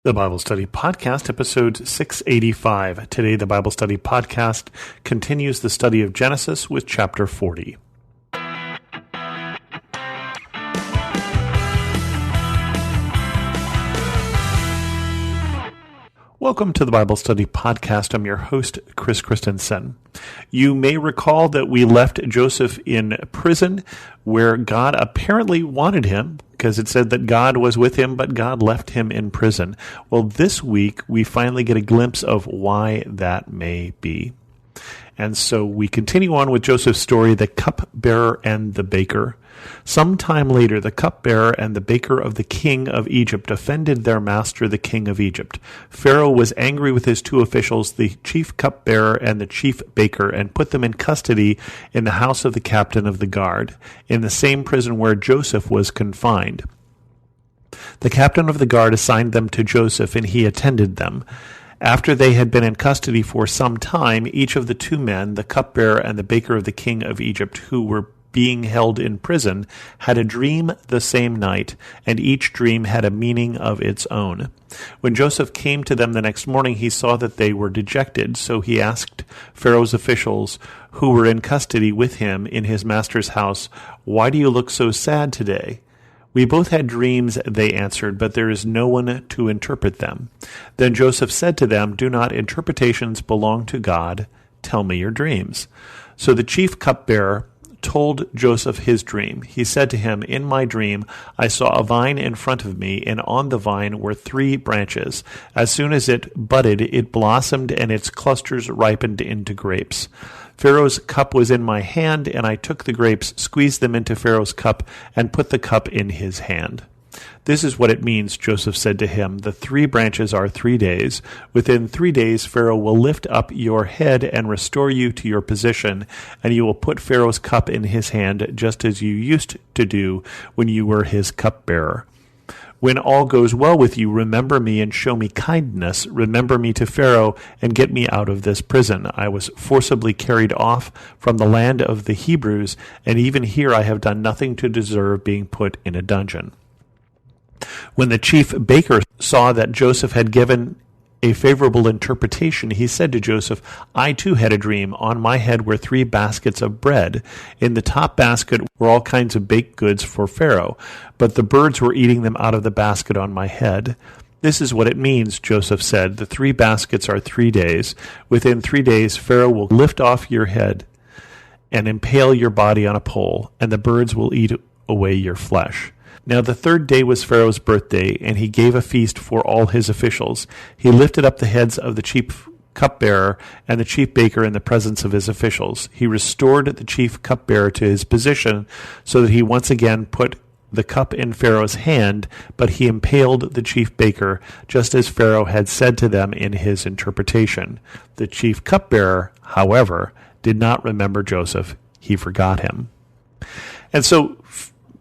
The Bible Study Podcast, episode 685. Today, the Bible Study Podcast continues the study of Genesis with chapter 40. Welcome to the Bible Study Podcast. I'm your host, Chris Christensen. You may recall that we left Joseph in prison where God apparently wanted him, because it said that God was with him, but God left him in prison. Well, this week, we finally get a glimpse of why that may be. And so we continue on with Joseph's story, the cupbearer and the baker. Sometime later, the cupbearer and the baker of the king of Egypt offended their master, the king of Egypt. Pharaoh was angry with his two officials, the chief cupbearer and the chief baker, and put them in custody in the house of the captain of the guard, in the same prison where Joseph was confined. The captain of the guard assigned them to Joseph, and he attended them. After they had been in custody for some time, each of the two men, the cupbearer and the baker of the king of Egypt, who were being held in prison, had a dream the same night, and each dream had a meaning of its own. When Joseph came to them the next morning, he saw that they were dejected, so he asked Pharaoh's officials, who were in custody with him in his master's house, "Why do you look so sad today?" "We both had dreams," they answered, "but there is no one to interpret them." Then Joseph said to them, "Do not interpretations belong to God? Tell me your dreams." So the chief cupbearer told Joseph his dream. He said to him, "In my dream I saw a vine in front of me, and on the vine were 3 branches. As soon as it budded, it blossomed, and its clusters ripened into grapes. Pharaoh's cup was in my hand, and I took the grapes, squeezed them into Pharaoh's cup, and put the cup in his hand." "This is what it means," Joseph said to him. "The 3 branches are 3 days. Within 3 days Pharaoh will lift up your head and restore you to your position, and you will put Pharaoh's cup in his hand, just as you used to do when you were his cupbearer. When all goes well with you, remember me and show me kindness. Remember me to Pharaoh and get me out of this prison. I was forcibly carried off from the land of the Hebrews, and even here I have done nothing to deserve being put in a dungeon." When the chief baker saw that Joseph had given a favorable interpretation, he said to Joseph, "I too had a dream. On my head were 3 baskets of bread. In the top basket were all kinds of baked goods for Pharaoh, but the birds were eating them out of the basket on my head." "This is what it means," Joseph said. "The 3 baskets are 3 days. Within 3 days Pharaoh will lift off your head and impale your body on a pole, and the birds will eat away your flesh." Now the 3rd day was Pharaoh's birthday, and he gave a feast for all his officials. He lifted up the heads of the chief cupbearer and the chief baker in the presence of his officials. He restored the chief cupbearer to his position so that he once again put the cup in Pharaoh's hand, but he impaled the chief baker, just as Pharaoh had said to them in his interpretation. The chief cupbearer, however, did not remember Joseph. He forgot him. And so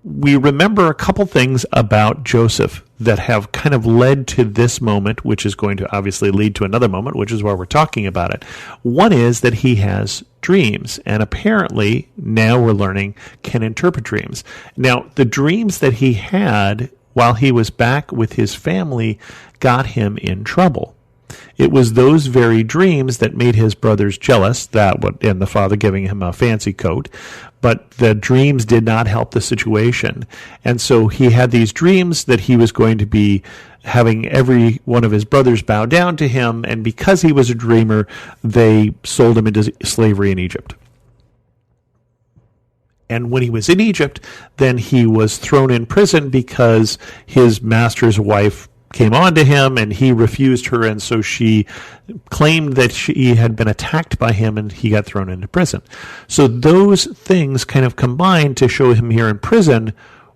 we remember a couple things about Joseph that have kind of led to this moment, which is going to obviously lead to another moment, which is why we're talking about it. One is that he has dreams, and apparently, now we're learning, can interpret dreams. Now, the dreams that he had while he was back with his family got him in trouble. It was those very dreams that made his brothers jealous, and the father giving him a fancy coat, but the dreams did not help the situation. And so he had these dreams that he was going to be having every one of his brothers bow down to him, and because he was a dreamer, they sold him into slavery in Egypt. And when he was in Egypt, then he was thrown in prison because his master's wife came on to him, and he refused her, and so she claimed that she had been attacked by him, and he got thrown into prison. So those things kind of combined to show him here in prison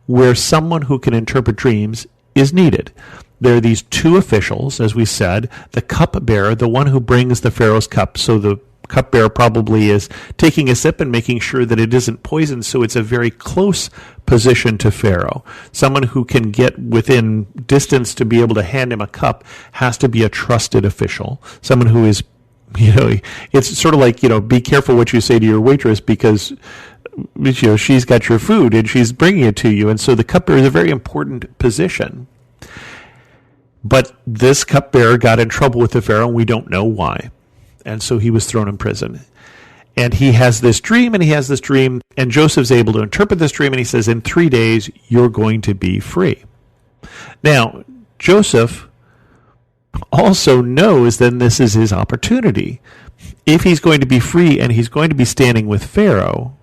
where someone who can interpret dreams is needed. There are these 2 officials, as we said, the cupbearer, the one who brings the Pharaoh's cup, so the cupbearer probably is taking a sip and making sure that it isn't poisoned, so it's a very close position to Pharaoh. Someone who can get within distance to be able to hand him a cup has to be a trusted official. Someone who is, it's sort of like, be careful what you say to your waitress because, she's got your food and she's bringing it to you. And so the cupbearer is a very important position. But this cupbearer got in trouble with the Pharaoh, and we don't know why. And so he was thrown in prison. And he has this dream, and Joseph's able to interpret this dream, and he says, in 3 days, you're going to be free. Now, Joseph also knows that this is his opportunity. If he's going to be free and he's going to be standing with Pharaoh,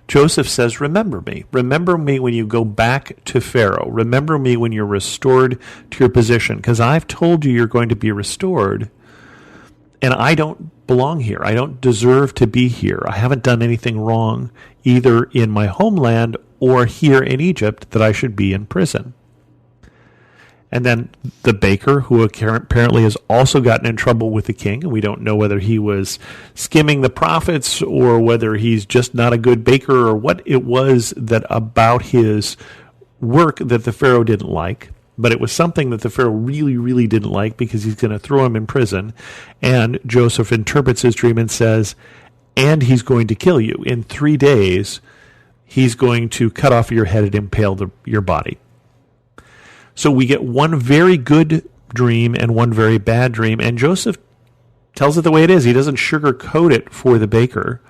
Joseph says, remember me. Remember me when you go back to Pharaoh. Remember me when you're restored to your position, because I've told you you're going to be restored, and I don't belong here. I don't deserve to be here. I haven't done anything wrong, either in my homeland or here in Egypt, that I should be in prison. And then the baker, who apparently has also gotten in trouble with the king, and we don't know whether he was skimming the profits or whether he's just not a good baker or what it was that about his work that the Pharaoh didn't like. But it was something that the Pharaoh really, really didn't like, because he's going to throw him in prison. And Joseph interprets his dream and says, and he's going to kill you. In 3 days, he's going to cut off your head and impale your body. So we get one very good dream and one very bad dream, and Joseph tells it the way it is. He doesn't sugarcoat it for the baker,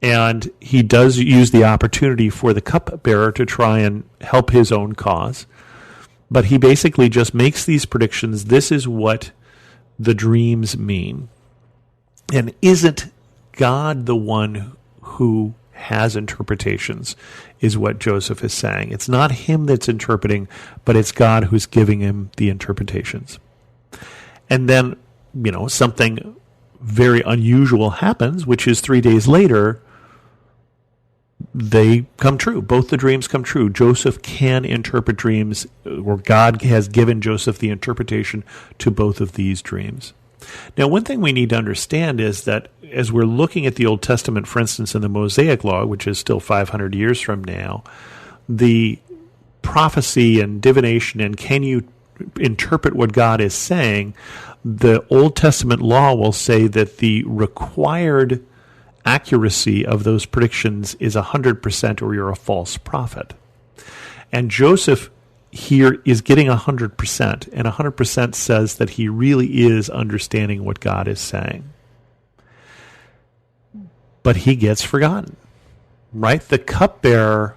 and he does use the opportunity for the cupbearer to try and help his own cause. But he basically just makes these predictions. This is what the dreams mean. And isn't God the one who has interpretations, is what Joseph is saying. It's not him that's interpreting, but it's God who's giving him the interpretations. And then, something very unusual happens, which is 3 days later, they come true. Both the dreams come true. Joseph can interpret dreams, or God has given Joseph the interpretation to both of these dreams. Now, one thing we need to understand is that as we're looking at the Old Testament, for instance, in the Mosaic Law, which is still 500 years from now, the prophecy and divination and can you interpret what God is saying, the Old Testament law will say that the required accuracy of those predictions is 100%, or you're a false prophet. And Joseph here is getting 100%, and 100% says that he really is understanding what God is saying. But he gets forgotten, right? The cupbearer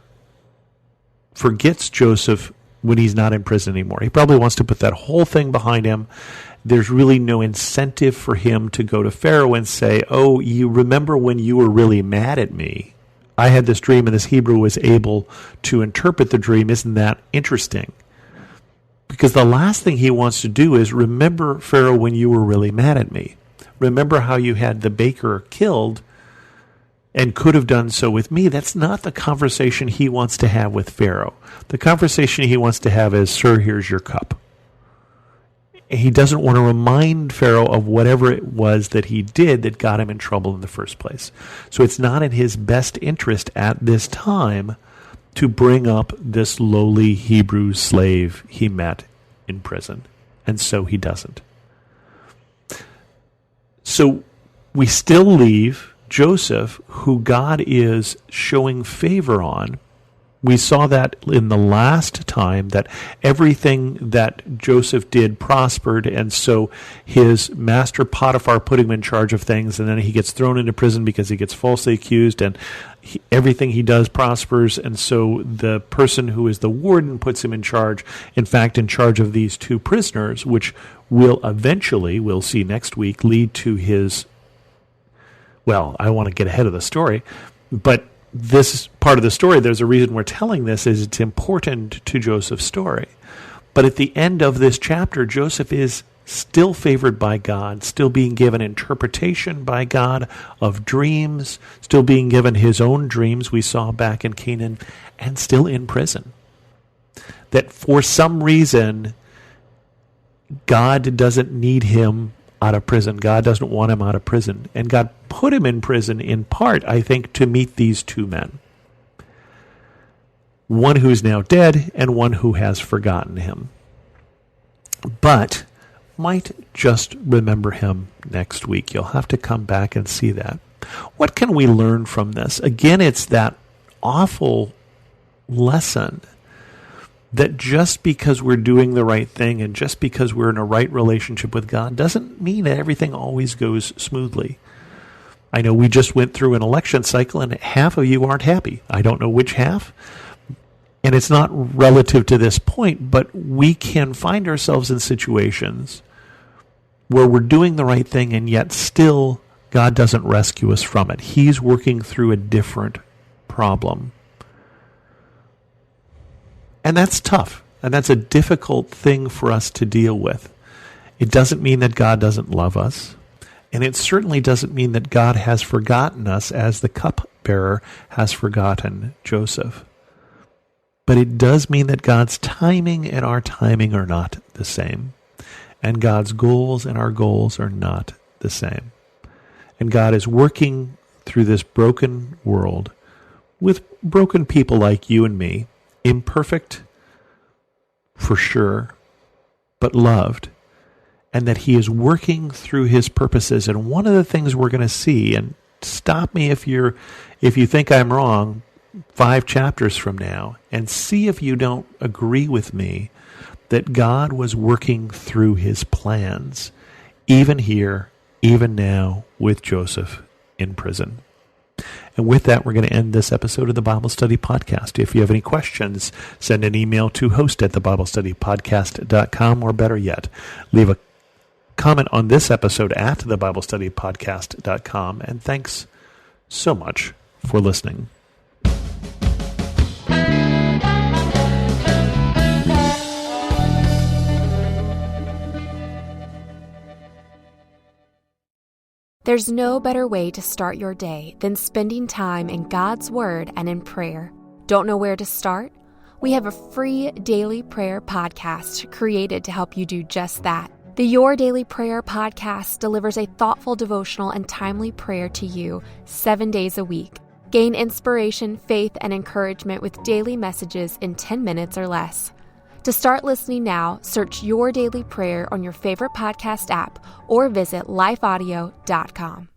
forgets Joseph when he's not in prison anymore. He probably wants to put that whole thing behind him. There's really no incentive for him to go to Pharaoh and say, oh, you remember when you were really mad at me? I had this dream, and this Hebrew was able to interpret the dream. Isn't that interesting? Because the last thing he wants to do is remember, Pharaoh, when you were really mad at me. Remember how you had the baker killed and could have done so with me. That's not the conversation he wants to have with Pharaoh. The conversation he wants to have is, sir, here's your cup. He doesn't want to remind Pharaoh of whatever it was that he did that got him in trouble in the first place. So it's not in his best interest at this time to bring up this lowly Hebrew slave he met in prison. And so he doesn't. So we still leave Joseph, who God is showing favor on. We saw that in the last time, that everything that Joseph did prospered, and so his master Potiphar put him in charge of things, and then he gets thrown into prison because he gets falsely accused, and everything he does prospers, and so the person who is the warden puts him in charge, in fact, in charge of these two prisoners, which will eventually, we'll see next week, lead to his, well, I want to get ahead of the story, but this part of the story, there's a reason we're telling this, is it's important to Joseph's story. But at the end of this chapter, Joseph is still favored by God, still being given interpretation by God of dreams, still being given his own dreams we saw back in Canaan, and still in prison. That for some reason, God doesn't need him out of prison. God doesn't want him out of prison. And God put him in prison in part, I think, to meet these two men. One who's now dead and one who has forgotten him. But might just remember him next week. You'll have to come back and see that. What can we learn from this? Again, it's that awful lesson that just because we're doing the right thing and just because we're in a right relationship with God doesn't mean that everything always goes smoothly. I know we just went through an election cycle and half of you aren't happy. I don't know which half. And it's not relative to this point, but we can find ourselves in situations where we're doing the right thing and yet still God doesn't rescue us from it. He's working through a different problem. And that's tough. And that's a difficult thing for us to deal with. It doesn't mean that God doesn't love us. And it certainly doesn't mean that God has forgotten us as the cupbearer has forgotten Joseph. But it does mean that God's timing and our timing are not the same. And God's goals and our goals are not the same. And God is working through this broken world with broken people like you and me, imperfect for sure, but loved, and that he is working through his purposes. And one of the things we're going to see, and stop me if you think I'm wrong 5 chapters from now, and see if you don't agree with me, that God was working through his plans, even here, even now, with Joseph in prison. And with that, we're going to end this episode of the Bible Study Podcast. If you have any questions, send an email to host@thebiblestudypodcast.com, or better yet, leave a comment on this episode at thebiblestudypodcast.com. And thanks so much for listening. There's no better way to start your day than spending time in God's Word and in prayer. Don't know where to start? We have a free daily prayer podcast created to help you do just that. The Your Daily Prayer podcast delivers a thoughtful devotional and timely prayer to you 7 days a week. Gain inspiration, faith, and encouragement with daily messages in 10 minutes or less. To start listening now, search Your Daily Prayer on your favorite podcast app or visit lifeaudio.com.